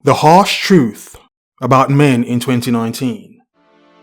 The harsh truth about men in 2019.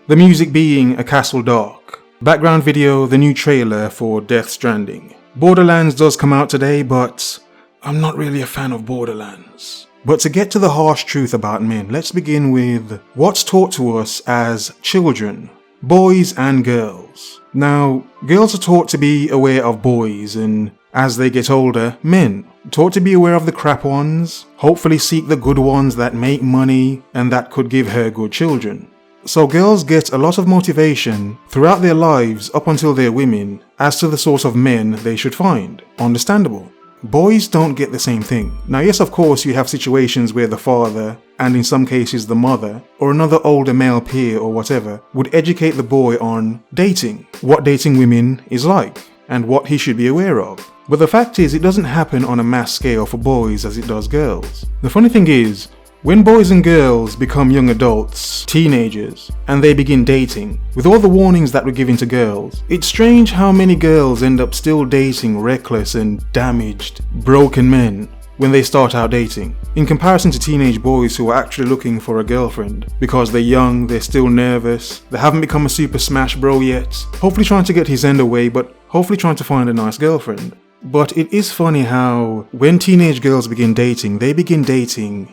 The music being A Castle Dark. Background video, the new trailer for Death Stranding. Borderlands does come out today, but I'm not really a fan of Borderlands. But to get to the harsh truth about men, let's begin with what's taught to us as children, boys and girls. Now, girls are taught to be aware of boys, and as they get older, men. Taught to be aware of the crap ones, hopefully seek the good ones that make money and that could give her good children. So girls get a lot of motivation throughout their lives up until they're women as to the sort of men they should find. Understandable. Boys don't get the same thing. Now yes, of course you have situations where the father, and in some cases the mother, or another older male peer or whatever, would educate the boy on dating, what dating women is like, and what he should be aware of. But the fact is, it doesn't happen on a mass scale for boys as it does girls. The funny thing is, when boys and girls become young adults, teenagers, and they begin dating, with all the warnings that were given to girls, it's strange how many girls end up still dating reckless and damaged, broken men when they start out dating, in comparison to teenage boys who are actually looking for a girlfriend. Because they're young, they're still nervous, they haven't become a super smash bro yet, hopefully trying to get his end away, but hopefully trying to find a nice girlfriend. But it is funny how when teenage girls begin dating,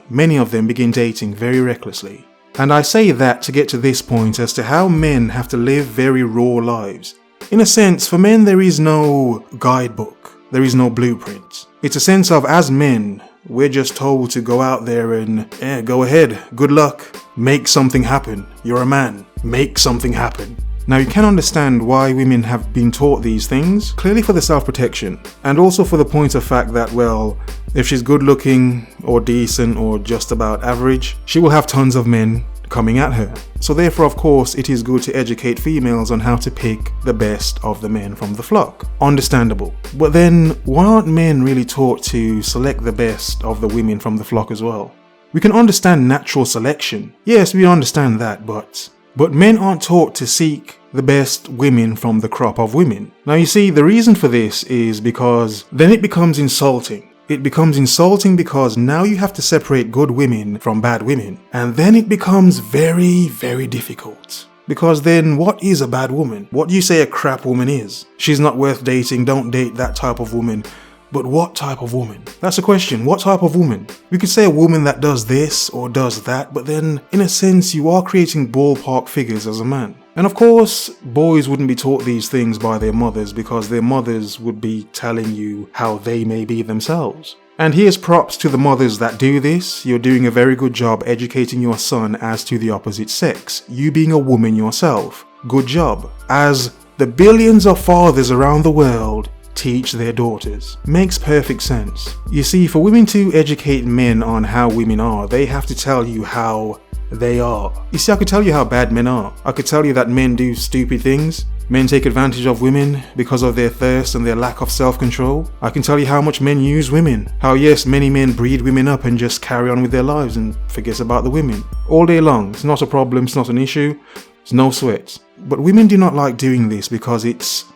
many of them begin dating very recklessly. And I say that to get to this point as to how men have to live very raw lives. In a sense, for men there is no guidebook, there is no blueprint. It's a sense of, as men, we're just told to go out there and, go ahead, good luck, make something happen. You're a man, make something happen. Now you can understand why women have been taught these things, clearly for the self-protection, and also for the point of fact that, well, if she's good looking, or decent, or just about average, she will have tons of men coming at her. So therefore, of course, it is good to educate females on how to pick the best of the men from the flock. Understandable. But then, why aren't men really taught to select the best of the women from the flock as well? We can understand natural selection. Yes, we understand that, but men aren't taught to seek the best women from the crop of women. Now you see, the reason for this is because then it becomes insulting. It becomes insulting because now you have to separate good women from bad women. And then it becomes very, very difficult. Because then what is a bad woman? What do you say a crap woman is? She's not worth dating, don't date that type of woman. But what type of woman? That's a question. What type of woman? We could say a woman that does this or does that, but then, in a sense, you are creating ballpark figures as a man. And of course, boys wouldn't be taught these things by their mothers because their mothers would be telling you how they may be themselves. And here's props to the mothers that do this. You're doing a very good job educating your son as to the opposite sex. You being a woman yourself. Good job. As the billions of fathers around the world teach their daughters. Makes perfect sense. You see, for women to educate men on how women are, they have to tell you how they are. You see, I could tell you how bad men are. I could tell you that men do stupid things. Men take advantage of women because of their thirst and their lack of self-control. I can tell you how much men use women. How yes, many men breed women up and just carry on with their lives and forget about the women. All day long. It's not a problem, it's not an issue. It's no sweat. But women do not like doing this because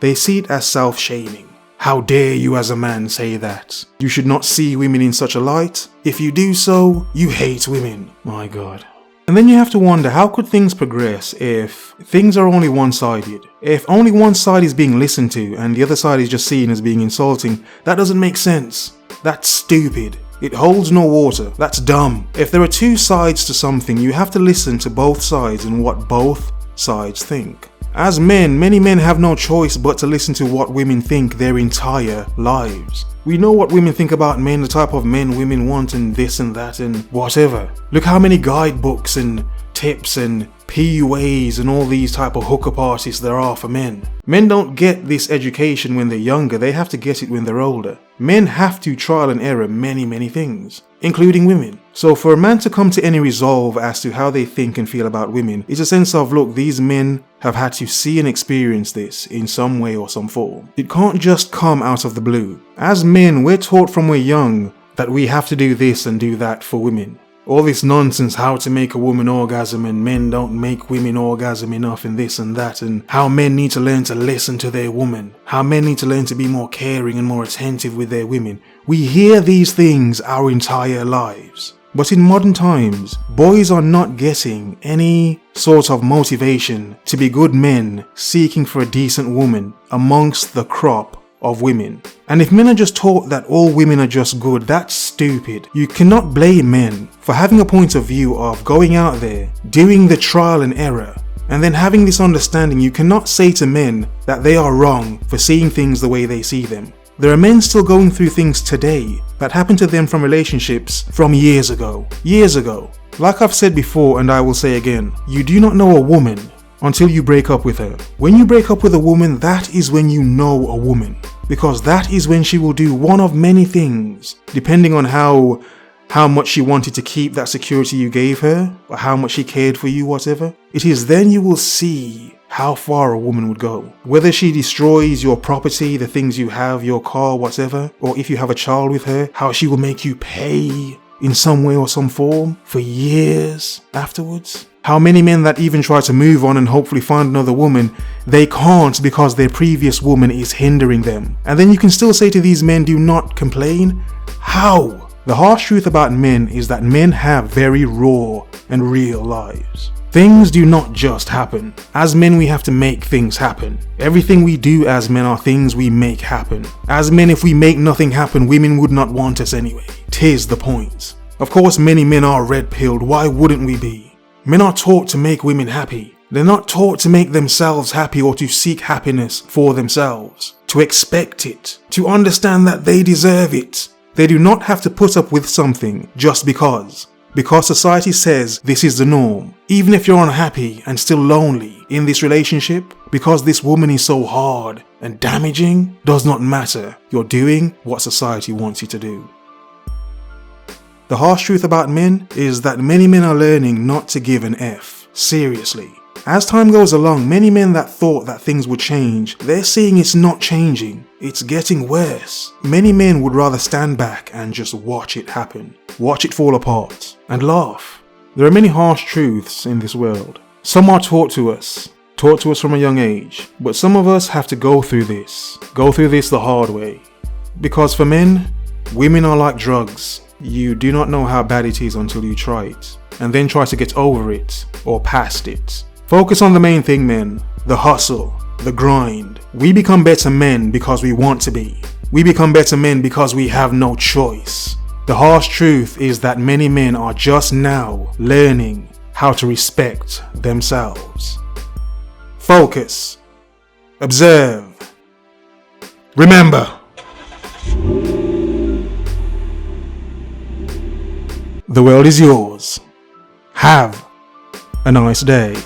they see it as self-shaming. How dare you as a man say that? You should not see women in such a light. If you do so, you hate women. My God. And then you have to wonder, how could things progress if things are only one-sided? If only one side is being listened to and the other side is just seen as being insulting, that doesn't make sense. That's stupid. It holds no water. That's dumb. If there are two sides to something, you have to listen to both sides and what both sides think. As men, many men have no choice but to listen to what women think their entire lives. We know what women think about men, the type of men women want and this and that and whatever. Look how many guidebooks and tips and PUAs and all these type of hookup artists there are for men. Men don't get this education when they're younger, they have to get it when they're older. Men have to trial and error many things, including women. So for a man to come to any resolve as to how they think and feel about women, it's a sense of, look, these men have had to see and experience this in some way or some form. It can't just come out of the blue. As men, we're taught from we're young that we have to do this and do that for women. All this nonsense, how to make a woman orgasm and men don't make women orgasm enough and this and that, and how men need to learn to listen to their woman, how men need to learn to be more caring and more attentive with their women. We hear these things our entire lives. But in modern times, boys are not getting any sort of motivation to be good men seeking for a decent woman amongst the crop of women. And if men are just taught that all women are just good, that's stupid. You cannot blame men for having a point of view of going out there, doing the trial and error, and then having this understanding. You cannot say to men that they are wrong for seeing things the way they see them. There are men still going through things today that happened to them from relationships from years ago. Years ago. Like I've said before, and I will say again, you do not know a woman until you break up with her. When you break up with a woman, that is when you know a woman. Because that is when she will do one of many things, depending on how much she wanted to keep that security you gave her, or how much she cared for you, whatever. It is then you will see how far a woman would go. Whether she destroys your property, the things you have, your car, whatever, or if you have a child with her, how she will make you pay in some way or some form for years afterwards. How many men that even try to move on and hopefully find another woman, they can't because their previous woman is hindering them. And then you can still say to these men, do not complain? How? The harsh truth about men is that men have very raw and real lives. Things do not just happen. As men, we have to make things happen. Everything we do as men are things we make happen. As men, if we make nothing happen, women would not want us anyway. 'Tis the point. Of course, many men are red-pilled. Why wouldn't we be? Men are taught to make women happy. They're not taught to make themselves happy or to seek happiness for themselves, to expect it, to understand that they deserve it. They do not have to put up with something just because society says this is the norm. Even if you're unhappy and still lonely in this relationship, because this woman is so hard and damaging, does not matter. You're doing what society wants you to do. The harsh truth about men is that many men are learning not to give an F. Seriously. As time goes along, many men that thought that things would change, they're seeing it's not changing. It's getting worse. Many men would rather stand back and just watch it happen. Watch it fall apart and laugh. There are many harsh truths in this world. Some are taught to us from a young age, but some of us have to go through this the hard way. Because for men, women are like drugs. You do not know how bad it is until you try it, and then try to get over it or past it. Focus on the main thing, men. The hustle, the grind. We become better men because we want to be. We become better men because we have no choice. The harsh truth is that many men are just now learning how to respect themselves. Focus. Observe. Remember. The world is yours. Have a nice day.